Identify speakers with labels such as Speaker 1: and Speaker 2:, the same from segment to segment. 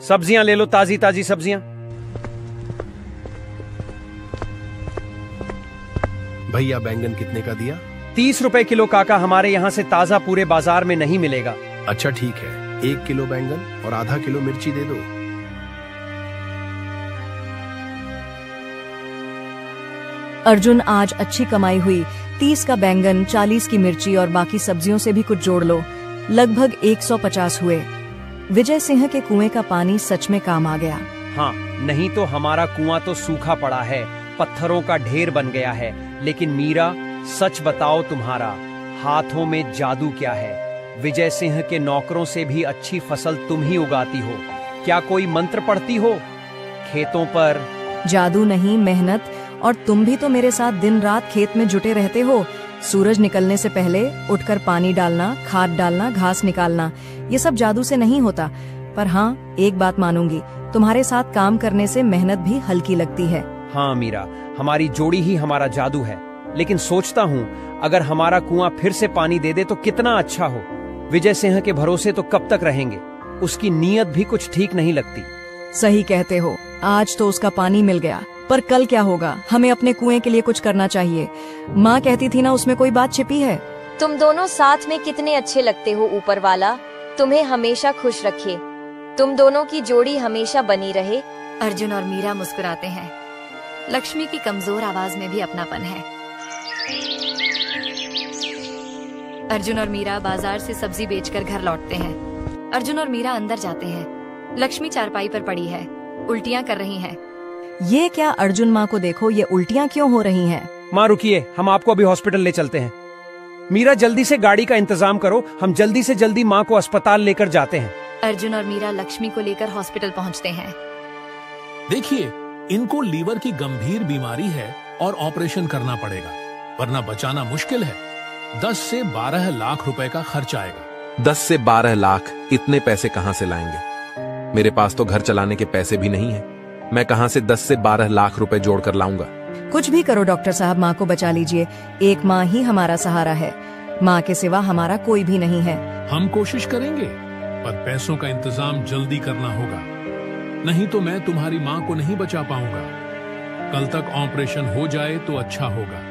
Speaker 1: सब्जियां ले लो, ताजी ताजी सब्जियां।
Speaker 2: भैया बैंगन कितने का दिया?
Speaker 1: 30 रुपए किलो काका, हमारे यहाँ से ताजा पूरे बाजार में नहीं मिलेगा।
Speaker 2: अच्छा ठीक है, 1 किलो बैंगन और आधा किलो मिर्ची दे दो।
Speaker 3: अर्जुन, आज अच्छी कमाई हुई। 30 का बैंगन, 40 की मिर्ची और बाकी सब्जियों से भी कुछ जोड़ लो, लगभग 150 हुए। विजय सिंह के कुएं का पानी सच में काम आ गया।
Speaker 1: हाँ, नहीं तो हमारा कुआं तो सूखा पड़ा है, पत्थरों का ढेर बन गया है। लेकिन मीरा, सच बताओ, तुम्हारा हाथों में जादू क्या है? विजय सिंह के नौकरों से भी अच्छी फसल तुम ही उगाती हो। क्या कोई मंत्र पढ़ती हो खेतों पर?
Speaker 3: जादू नहीं, मेहनत। और तुम भी तो मेरे साथ दिन रात खेत में जुटे रहते हो। सूरज निकलने से पहले उठकर पानी डालना, खाद डालना, घास निकालना, ये सब जादू से नहीं होता। पर हाँ, एक बात मानूंगी, तुम्हारे साथ काम करने से मेहनत भी हल्की लगती है।
Speaker 1: हाँ मीरा, हमारी जोड़ी ही हमारा जादू है। लेकिन सोचता हूँ, अगर हमारा कुआं फिर से पानी दे दे तो कितना अच्छा हो। विजय सिंह के भरोसे तो कब तक रहेंगे? उसकी नीयत भी कुछ ठीक नहीं लगती।
Speaker 3: सही कहते हो, आज तो उसका पानी मिल गया, पर कल क्या होगा? हमें अपने कुएं के लिए कुछ करना चाहिए। माँ कहती थी ना, उसमें कोई बात छिपी है।
Speaker 4: तुम दोनों साथ में कितने अच्छे लगते हो। ऊपर वाला तुम्हें हमेशा खुश रखे। तुम दोनों की जोड़ी हमेशा बनी रहे।
Speaker 5: अर्जुन और मीरा मुस्कुराते हैं। लक्ष्मी की कमजोर आवाज में भी अपनापन है। अर्जुन और मीरा बाजार से सब्जी बेचकर घर लौटते हैं। अर्जुन और मीरा अंदर जाते हैं। लक्ष्मी चारपाई पर पड़ी है, उल्टियां कर रही हैं।
Speaker 3: ये क्या अर्जुन, माँ को देखो, ये उल्टियां क्यों हो रही हैं?
Speaker 1: माँ रुकिए, हम आपको अभी हॉस्पिटल ले चलते हैं। मीरा, जल्दी से गाड़ी का इंतजाम करो, हम जल्दी से जल्दी माँ को अस्पताल लेकर जाते हैं।
Speaker 5: अर्जुन और मीरा लक्ष्मी को लेकर हॉस्पिटल पहुंचते हैं।
Speaker 6: देखिए, इनको लीवर की गंभीर बीमारी है और ऑपरेशन करना पड़ेगा, वरना बचाना मुश्किल है। 10 से 12 लाख रुपए का खर्च आएगा।
Speaker 7: 10 से 12 लाख, इतने पैसे कहां से लाएंगे? मेरे पास तो घर चलाने के पैसे भी नहीं है। मैं कहां से 10 से 12 लाख रुपए जोड़कर लाऊंगा?
Speaker 3: कुछ भी करो डॉक्टर साहब, माँ को बचा लीजिए। एक माँ ही हमारा सहारा है। माँ के सिवा हमारा कोई भी नहीं है।
Speaker 6: हम कोशिश करेंगे, पर पैसों का इंतजाम जल्दी करना होगा, नहीं तो मैं तुम्हारी माँ को नहीं बचा पाऊंगा। कल तक ऑपरेशन हो जाए तो अच्छा होगा।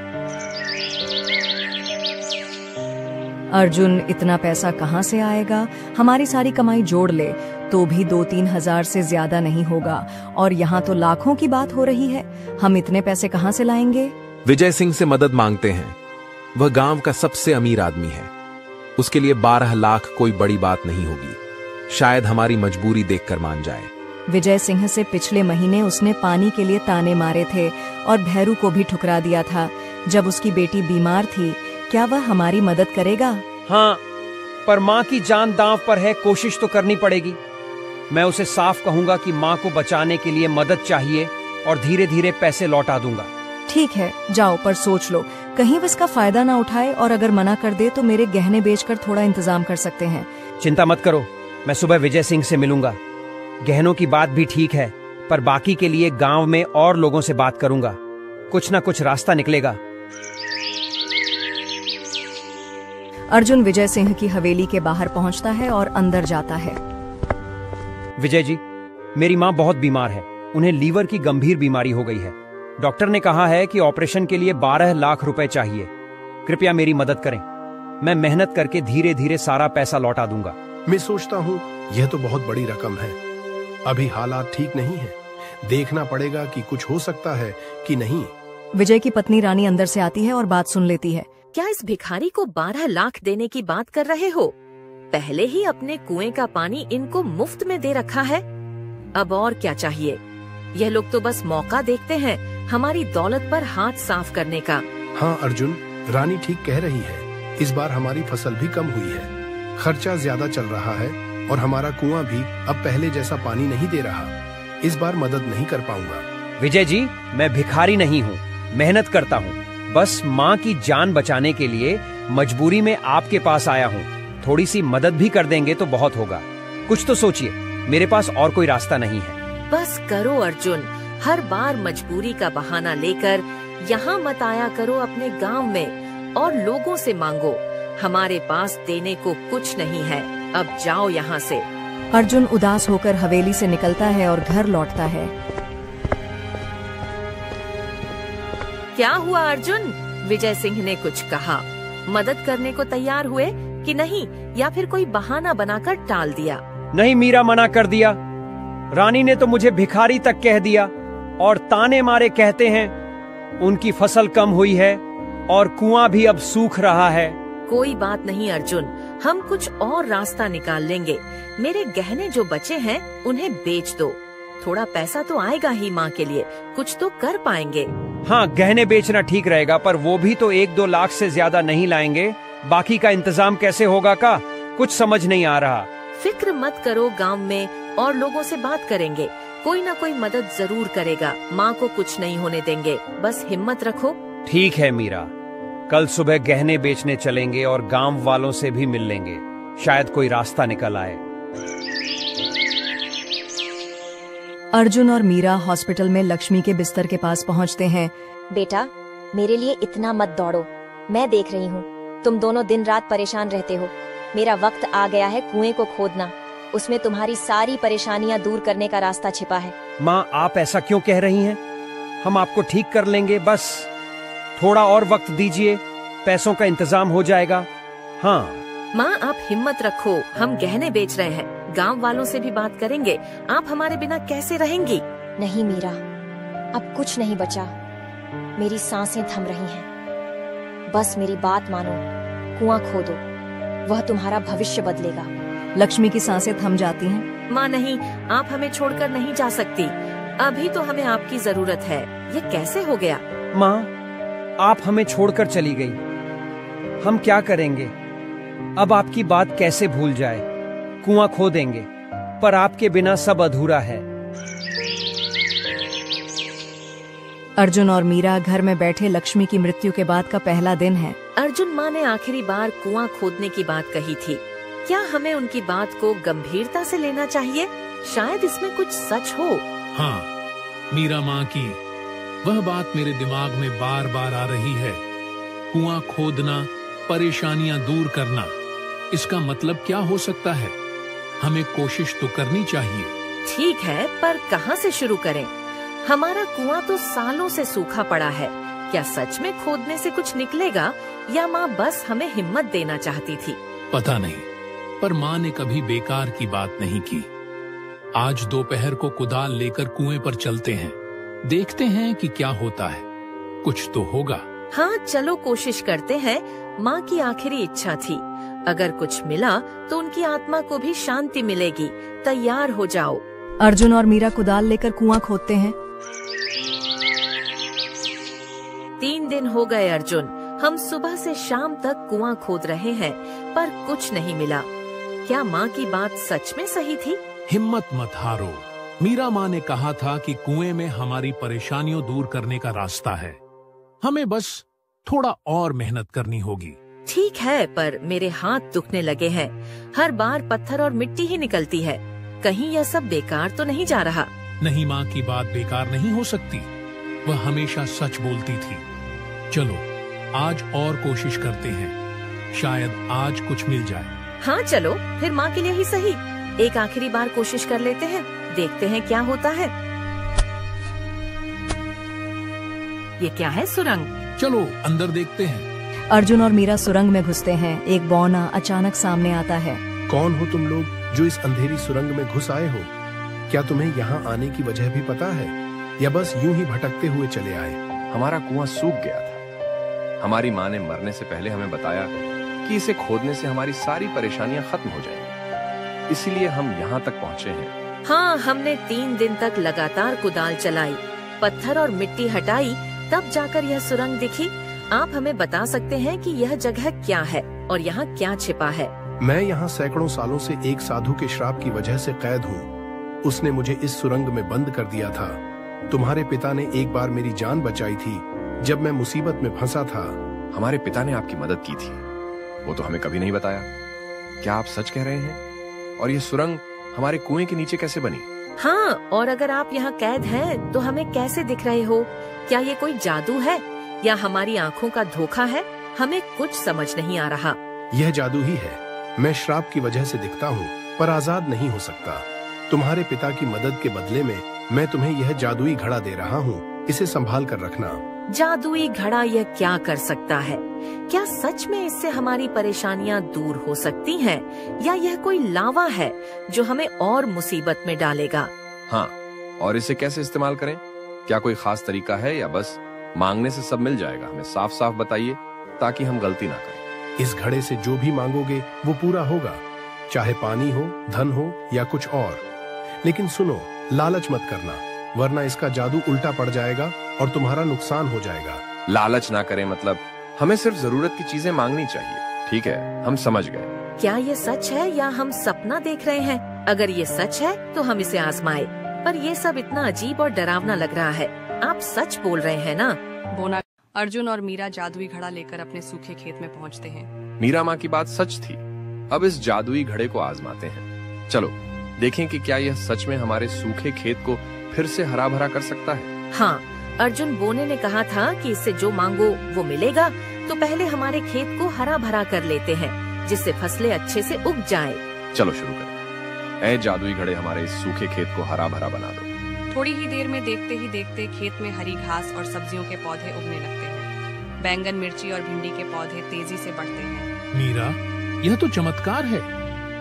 Speaker 3: अर्जुन, इतना पैसा कहाँ से आएगा? हमारी सारी कमाई जोड़ ले तो भी 2-3 हजार से ज्यादा नहीं होगा, और यहाँ तो लाखों की बात हो रही है। हम इतने पैसे कहाँ से लाएंगे?
Speaker 7: विजय सिंह से मदद मांगते हैं। वह गांव का सबसे अमीर आदमी है। उसके लिए 12 लाख कोई बड़ी बात नहीं होगी। शायद हमारी मजबूरी देखकर मान जाए।
Speaker 3: विजय सिंह से पिछले महीने उसने पानी के लिए ताने मारे थे और भैरू को भी ठुकरा दिया था जब उसकी बेटी बीमार थी। क्या वह हमारी मदद करेगा?
Speaker 1: हाँ, पर माँ की जान दांव पर है, कोशिश तो करनी पड़ेगी। मैं उसे साफ कहूंगा कि माँ को बचाने के लिए मदद चाहिए और धीरे धीरे पैसे लौटा दूंगा।
Speaker 3: ठीक है, जाओ, पर सोच लो, कहीं वो इसका फायदा ना उठाए, और अगर मना कर दे तो मेरे गहने बेचकर थोड़ा इंतजाम कर सकते हैं।
Speaker 1: चिंता मत करो, मैं सुबह विजय सिंह से मिलूंगा। गहनों की बात भी ठीक है, पर बाकी के लिए गांव में और लोगों से बात करूंगा। कुछ ना कुछ रास्ता निकलेगा।
Speaker 3: अर्जुन विजय सिंह की हवेली के बाहर पहुंचता है और अंदर जाता है।
Speaker 1: विजय जी, मेरी माँ बहुत बीमार है। उन्हें लीवर की गंभीर बीमारी हो गई है। डॉक्टर ने कहा है कि ऑपरेशन के लिए 12 लाख रुपए चाहिए। कृपया मेरी मदद करें। मैं मेहनत करके धीरे धीरे सारा पैसा लौटा दूंगा।
Speaker 2: मैं सोचता हूँ यह तो बहुत बड़ी रकम है। अभी हालात ठीक नहीं है, देखना पड़ेगा कि कुछ हो सकता है कि नहीं।
Speaker 3: विजय की पत्नी रानी अंदर से आती है और बात सुन लेती है।
Speaker 8: क्या इस भिखारी को 12 लाख देने की बात कर रहे हो? पहले ही अपने कुएं का पानी इनको मुफ्त में दे रखा है, अब और क्या चाहिए? यह लोग तो बस मौका देखते हैं हमारी दौलत पर हाथ साफ करने का।
Speaker 2: हाँ अर्जुन, रानी ठीक कह रही है। इस बार हमारी फसल भी कम हुई है, खर्चा ज्यादा चल रहा है और हमारा कुआं भी अब पहले जैसा पानी नहीं दे रहा। इस बार मदद नहीं कर पाऊंगा।
Speaker 1: विजय जी, मैं भिखारी नहीं हूँ, मेहनत करता हूँ। बस माँ की जान बचाने के लिए मजबूरी में आपके पास आया हूँ। थोड़ी सी मदद भी कर देंगे तो बहुत होगा। कुछ तो सोचिए, मेरे पास और कोई रास्ता नहीं है।
Speaker 8: बस करो अर्जुन, हर बार मजबूरी का बहाना लेकर यहाँ मत आया करो अपने गांव में और लोगों से मांगो। हमारे पास देने को कुछ नहीं है, अब जाओ यहाँ से।
Speaker 3: अर्जुन उदास होकर हवेली से निकलता है और घर लौटता है।
Speaker 8: क्या हुआ अर्जुन? विजय सिंह ने कुछ कहा। मदद करने को तैयार हुए कि नहीं, या फिर कोई बहाना बनाकर टाल दिया?
Speaker 1: नहीं मीरा, मना कर दिया। रानी ने तो मुझे भिखारी तक कह दिया और ताने मारे कहते हैं उनकी फसल कम हुई है और कुआं भी अब सूख रहा है।
Speaker 8: कोई बात नहीं अर्जुन, हम कुछ और रास्ता निकाल लेंगे। मेरे गहने जो बचे हैं उन्हें बेच दो, थोड़ा पैसा तो आएगा ही माँ के लिए, कुछ तो कर पाएंगे।
Speaker 1: हाँ, गहने बेचना ठीक रहेगा, पर वो भी तो 1-2 लाख से ज्यादा नहीं लाएंगे। बाकी का इंतजाम कैसे होगा का कुछ समझ नहीं आ रहा।
Speaker 8: फिक्र मत करो, गांव में और लोगों से बात करेंगे, कोई ना कोई मदद जरूर करेगा। माँ को कुछ नहीं होने देंगे, बस हिम्मत रखो।
Speaker 1: ठीक है मीरा, कल सुबह गहने बेचने चलेंगे और गांव वालों से भी मिल लेंगे, शायद कोई रास्ता निकल आए।
Speaker 3: अर्जुन और मीरा हॉस्पिटल में लक्ष्मी के बिस्तर के पास पहुंचते हैं।
Speaker 4: बेटा, मेरे लिए इतना मत दौड़ो, मैं देख रही हूँ तुम दोनों दिन रात परेशान रहते हो। मेरा वक्त आ गया है कुएं को खोदना, उसमें तुम्हारी सारी परेशानियां दूर करने का रास्ता छिपा है।
Speaker 1: माँ, आप ऐसा क्यों कह रही हैं? हम आपको ठीक कर लेंगे, बस थोड़ा और वक्त दीजिए, पैसों का इंतजाम हो जाएगा। हाँ
Speaker 8: माँ, आप हिम्मत रखो, हम गहने बेच रहे हैं, गांव वालों से भी बात करेंगे। आप हमारे बिना कैसे रहेंगी?
Speaker 4: नहीं मीरा, अब कुछ नहीं बचा, मेरी सांसें थम रही हैं। बस मेरी बात मानो, कुआं खोदो, वह तुम्हारा भविष्य बदलेगा।
Speaker 3: लक्ष्मी की सांसें थम जाती हैं।
Speaker 8: माँ नहीं, आप हमें छोड़कर नहीं जा सकती, अभी तो हमें आपकी जरूरत है। ये कैसे हो गया?
Speaker 1: माँ, आप हमें छोड़कर चली गई, हम क्या करेंगे? अब आपकी बात कैसे भूल जाए? कुआं खोदेंगे, पर आपके बिना सब अधूरा है।
Speaker 3: अर्जुन और मीरा घर में बैठे लक्ष्मी की मृत्यु के बाद का पहला दिन है।
Speaker 8: अर्जुन माँ ने आखिरी बार कुआं खोदने की बात कही थी। क्या हमें उनकी बात को गंभीरता से लेना चाहिए? शायद इसमें कुछ सच हो।
Speaker 6: हाँ, मीरा माँ की वह बात मेरे दिमाग में बार बार आ रही है। कुआं खोदना, परेशानियां दूर करना, इसका मतलब क्या हो सकता है? हमें कोशिश तो करनी चाहिए।
Speaker 8: ठीक है, पर कहाँ से शुरू करें? हमारा कुआं तो सालों से सूखा पड़ा है। क्या सच में खोदने से कुछ निकलेगा, या माँ बस हमें हिम्मत देना चाहती थी?
Speaker 6: पता नहीं, पर माँ ने कभी बेकार की बात नहीं की। आज दोपहर को कुदाल लेकर कुएं पर चलते हैं, देखते हैं कि क्या होता है, कुछ तो होगा।
Speaker 8: हाँ चलो, कोशिश करते हैं। माँ की आखिरी इच्छा थी, अगर कुछ मिला तो उनकी आत्मा को भी शांति मिलेगी। तैयार हो जाओ।
Speaker 3: अर्जुन और मीरा कुदाल लेकर कुआं खोदते हैं।
Speaker 8: 3 दिन हो गए अर्जुन, हम सुबह से शाम तक कुआं खोद रहे हैं, पर कुछ नहीं मिला। क्या माँ की बात सच में सही थी?
Speaker 6: हिम्मत मत हारो, मीरा माँ ने कहा था कि कुएं में हमारी परेशानियों दूर करने का रास्ता है, हमें बस थोड़ा और मेहनत करनी होगी।
Speaker 8: ठीक है, पर मेरे हाथ दुखने लगे हैं, हर बार पत्थर और मिट्टी ही निकलती है। कहीं यह सब बेकार तो नहीं जा रहा?
Speaker 6: नहीं, माँ की बात बेकार नहीं हो सकती, वह हमेशा सच बोलती थी। चलो आज और कोशिश करते हैं, शायद आज कुछ मिल जाए।
Speaker 8: हाँ चलो, फिर माँ के लिए ही सही, एक आखिरी बार कोशिश कर लेते हैं, देखते हैं क्या होता है। ये क्या है? सुरंग।
Speaker 6: चलो अंदर देखते हैं।
Speaker 3: अर्जुन और मीरा सुरंग में घुसते हैं। एक बौना अचानक सामने आता है।
Speaker 2: कौन हो तुम लोग जो इस अंधेरी सुरंग में घुस आए हो? क्या तुम्हें यहाँ आने की वजह भी पता है, या बस यूं ही भटकते हुए चले आए?
Speaker 9: हमारा कुआं सूख गया था। हमारी माँ ने मरने से पहले हमें बताया कि इसे खोदने से हमारी सारी परेशानियां खत्म हो जाएंगी, इसीलिए हम यहाँ तक पहुँचे हैं।
Speaker 8: हाँ, हमने 3 दिन तक लगातार कुदाल चलाई, पत्थर और मिट्टी हटाई, तब जाकर यह सुरंग दिखी। आप हमें बता सकते हैं कि यह जगह क्या है और यहाँ क्या छिपा है?
Speaker 2: मैं यहाँ सैकड़ों सालों से एक साधु के श्राप की वजह से कैद हूँ। उसने मुझे इस सुरंग में बंद कर दिया था। तुम्हारे पिता ने एक बार मेरी जान बचाई थी जब मैं मुसीबत में फंसा था।
Speaker 9: हमारे पिता ने आपकी मदद की थी, वो तो हमें कभी नहीं बताया। क्या आप सच कह रहे हैं? और ये सुरंग हमारे कुएं के नीचे कैसे बनी?
Speaker 8: हाँ, और अगर आप यहाँ कैद हैं, तो हमें कैसे दिख रहे हो? क्या ये कोई जादू है या हमारी आँखों का धोखा है? हमें कुछ समझ नहीं आ रहा।
Speaker 2: यह जादू ही है। मैं श्राप की वजह से दिखता हूँ, पर आजाद नहीं हो सकता। तुम्हारे पिता की मदद के बदले में मैं तुम्हें यह जादुई घड़ा दे रहा हूँ, इसे संभाल कर रखना।
Speaker 8: जादुई घड़ा यह क्या कर सकता है? क्या सच में इससे हमारी परेशानियां दूर हो सकती हैं? या यह कोई लावा है जो हमें और मुसीबत में डालेगा?
Speaker 9: हाँ, और इसे कैसे इस्तेमाल करें? क्या कोई खास तरीका है या बस मांगने से सब मिल जाएगा? हमें साफ साफ बताइए ताकि हम गलती ना करें।
Speaker 2: इस घड़े से जो भी मांगोगे वो पूरा होगा, चाहे पानी हो, धन हो या कुछ और। लेकिन सुनो, लालच मत करना, वरना इसका जादू उल्टा पड़ जाएगा और तुम्हारा नुकसान हो जाएगा।
Speaker 9: लालच ना करें मतलब हमें सिर्फ जरूरत की चीजें मांगनी चाहिए। ठीक है, हम समझ गए।
Speaker 8: क्या ये सच है या हम सपना देख रहे हैं? अगर ये सच है तो हम इसे आजमाए, पर ये सब इतना अजीब और डरावना लग रहा है। आप सच बोल रहे हैं ना?
Speaker 10: बोना। अर्जुन और मीरा जादुई घड़ा लेकर अपने सूखे खेत में पहुंचते हैं।
Speaker 9: मीरा माँ की बात सच थी। अब इस जादुई घड़े को आजमाते हैं। चलो देखें कि क्या यह सच में हमारे सूखे खेत को फिर से हरा भरा कर सकता है।
Speaker 8: हाँ, अर्जुन बोने ने कहा था कि इससे जो मांगो वो मिलेगा, तो पहले हमारे खेत को हरा भरा कर लेते हैं, जिससे फसलें अच्छे से उग जाएं।
Speaker 9: चलो शुरू करें। ऐ जादुई घड़े, हमारे इस सूखे खेत को हरा भरा बना दो।
Speaker 10: थोड़ी ही देर में देखते ही देखते खेत में हरी घास और सब्जियों के पौधे उगने लगते हैं। बैंगन, मिर्ची और भिंडी के पौधे तेजी से बढ़ते हैं।
Speaker 6: मीरा, यह तो चमत्कार है।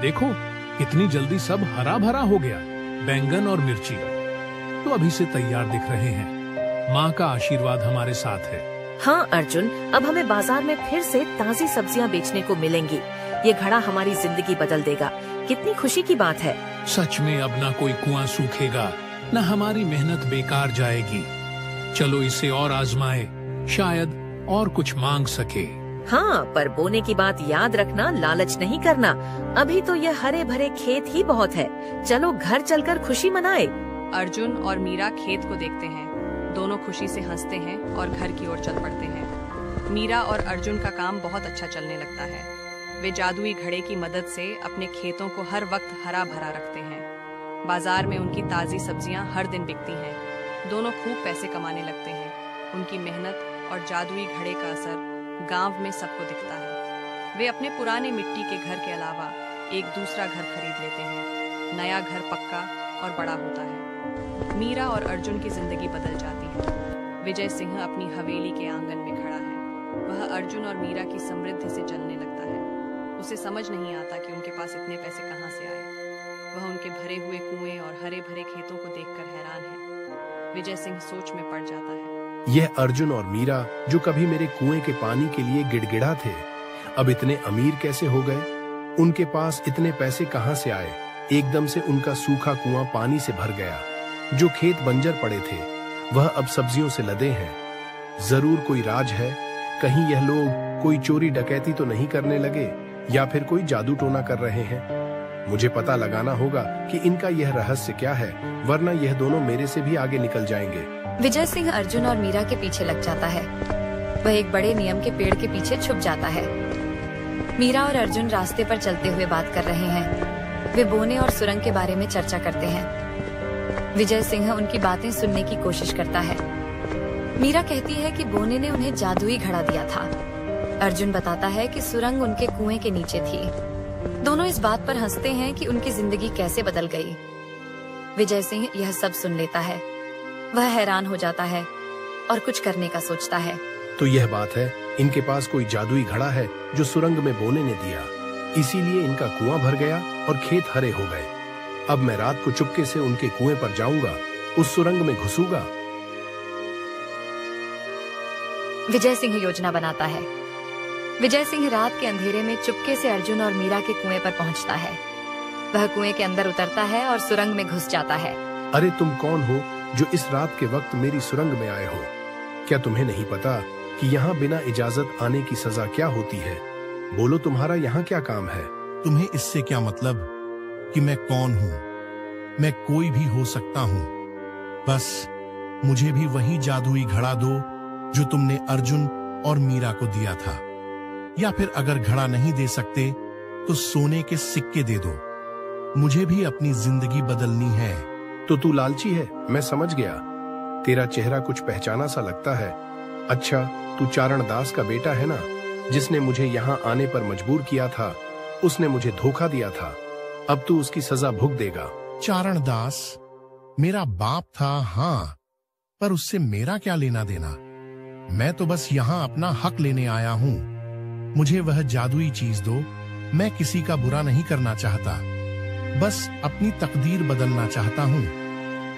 Speaker 6: देखो कितनी जल्दी सब हरा भरा हो गया। बैंगन और मिर्ची तो अभी से तैयार दिख रहे हैं। माँ का आशीर्वाद हमारे साथ है।
Speaker 8: हाँ अर्जुन, अब हमें बाजार में फिर से ताजी सब्जियाँ बेचने को मिलेंगी। ये घड़ा हमारी जिंदगी बदल देगा। कितनी खुशी की बात है।
Speaker 6: सच में अब ना कोई कुआं सूखेगा, न हमारी मेहनत बेकार जाएगी। चलो इसे और आजमाए, शायद और कुछ मांग सके।
Speaker 8: हाँ, पर बोने की बात याद रखना, लालच नहीं करना। अभी तो यह हरे भरे खेत ही बहुत है। चलो घर चलकर खुशी मनाए।
Speaker 10: अर्जुन और मीरा खेत को देखते हैं। दोनों खुशी से हंसते हैं और घर की ओर चल पड़ते हैं। मीरा और अर्जुन का काम बहुत अच्छा चलने लगता है। वे जादुई घड़े की मदद से अपने खेतों को हर वक्त हरा भरा रखते हैं। बाजार में उनकी ताजी सब्जियां हर दिन बिकती हैं। दोनों खूब पैसे कमाने लगते हैं। उनकी मेहनत और जादुई घड़े का असर गांव में सबको दिखता है। वे अपने पुराने मिट्टी के घर के अलावा एक दूसरा घर खरीद लेते हैं। नया घर पक्का और बड़ा होता है। मीरा और अर्जुन की जिंदगी बदल जाती है। विजय सिंह अपनी हवेली के आंगन में खड़ा है। वह अर्जुन और मीरा की समृद्धि से जलने लगता है। उसे समझ नहीं आता कि उनके पास इतने पैसे कहाँ से आए। वह उनके भरे हुए कुएं और हरे भरे खेतों को देखकर हैरान है। विजय सिंह सोच में पड़ जाता है।
Speaker 2: यह अर्जुन और मीरा जो कभी मेरे कुएं के पानी के लिए गिड़गिड़ा थे, अब इतने अमीर कैसे हो गए? उनके पास इतने पैसे कहाँ से आए? एकदम से उनका सूखा कुआं पानी से भर गया। जो खेत बंजर पड़े थे वह अब सब्जियों से लदे हैं। जरूर कोई राज है। कहीं यह लोग कोई चोरी डकैती तो नहीं करने लगे या फिर कोई जादू टोना कर रहे हैं। मुझे पता लगाना होगा कि इनका यह रहस्य क्या है, वरना यह दोनों मेरे से भी आगे निकल जाएंगे।
Speaker 5: विजय सिंह अर्जुन और मीरा के पीछे लग जाता है। वह एक बड़े नीम के पेड़ के पीछे छुप जाता है। मीरा और अर्जुन रास्ते पर चलते हुए बात कर रहे हैं। वे बोने और सुरंग के बारे में चर्चा करते हैं। विजय सिंह उनकी बातें सुनने की कोशिश करता है। मीरा कहती है कि बोने ने उन्हें जादुई घड़ा दिया था। अर्जुन बताता है कि सुरंग उनके कुएं के नीचे थी। दोनों इस बात पर हंसते हैं कि उनकी जिंदगी कैसे बदल गई। विजय सिंह यह सब सुन लेता है। वह हैरान हो जाता है और कुछ करने का सोचता है।
Speaker 2: तो यह बात है, इनके पास कोई जादुई घड़ा है जो सुरंग में बोने ने दिया, इसीलिए इनका कुआं भर गया और खेत हरे हो गए। अब मैं रात को चुपके से उनके कुएं पर जाऊंगा, उस सुरंग में घुसूंगा।
Speaker 5: विजय सिंह योजना बनाता है। विजय सिंह रात के अंधेरे में चुपके से अर्जुन और मीरा के कुएं पर पहुंचता है। वह कुएं के अंदर उतरता है और सुरंग में घुस जाता है।
Speaker 2: अरे तुम कौन हो जो इस रात के वक्त मेरी सुरंग में आए हो? क्या तुम्हें नहीं पता कि यहाँ बिना इजाजत आने की सजा क्या होती है? बोलो, तुम्हारा यहाँ क्या काम है?
Speaker 11: तुम्हें इससे क्या मतलब कि मैं कौन हूँ? मैं कोई भी हो सकता हूँ। बस मुझे भी वही जादुई घड़ा दो जो तुमने अर्जुन और मीरा को दिया था, या फिर अगर घड़ा नहीं दे सकते तो सोने के सिक्के दे दो। मुझे भी अपनी जिंदगी बदलनी है।
Speaker 2: तो तू लालची है, मैं समझ गया। तेरा चेहरा कुछ पहचाना सा लगता है। अच्छा, तू चारण दास का बेटा है ना, जिसने मुझे यहाँ आने पर मजबूर किया था। उसने मुझे धोखा दिया था। अब तू उसकी सजा भुग देगा।
Speaker 11: चारण दास मेरा बाप था, हाँ, पर उससे मेरा क्या लेना देना। मैं तो बस यहाँ अपना हक लेने आया हूँ। मुझे वह जादुई चीज दो। मैं किसी का बुरा नहीं करना चाहता, बस अपनी तकदीर बदलना चाहता हूँ।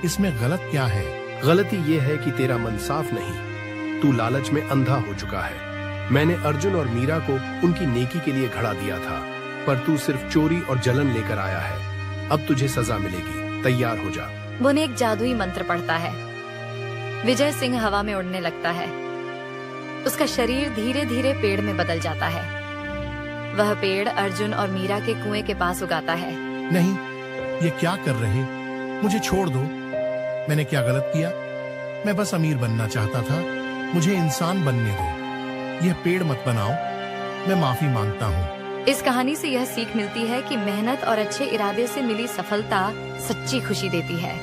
Speaker 11: इसमें गलत क्या है?
Speaker 2: गलती ये है कि तेरा मन साफ नहीं, तू लालच में अंधा हो चुका है। मैंने अर्जुन और मीरा को उनकी नेकी के लिए घड़ा दिया था, पर तू सिर्फ चोरी और जलन लेकर आया है। अब तुझे सजा मिलेगी, तैयार हो जा।
Speaker 5: बोने एक जादुई मंत्र पढ़ता है। विजय सिंह हवा में उड़ने लगता है। उसका शरीर धीरे धीरे पेड़ में बदल जाता है। वह पेड़ अर्जुन और मीरा के कुएं के पास उगाता है।
Speaker 11: नहीं, ये क्या कर रहे? मुझे छोड़ दो। मैंने क्या गलत किया? मैं बस अमीर बनना चाहता था, मुझे इंसान बनने दो। यह पेड़ मत बनाओ। मैं माफी मांगता हूँ।
Speaker 5: इस कहानी से यह सीख मिलती है कि मेहनत और अच्छे इरादे से मिली सफलता सच्ची खुशी देती है,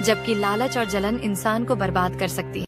Speaker 5: जबकि लालच और जलन इंसान को बर्बाद कर सकती है।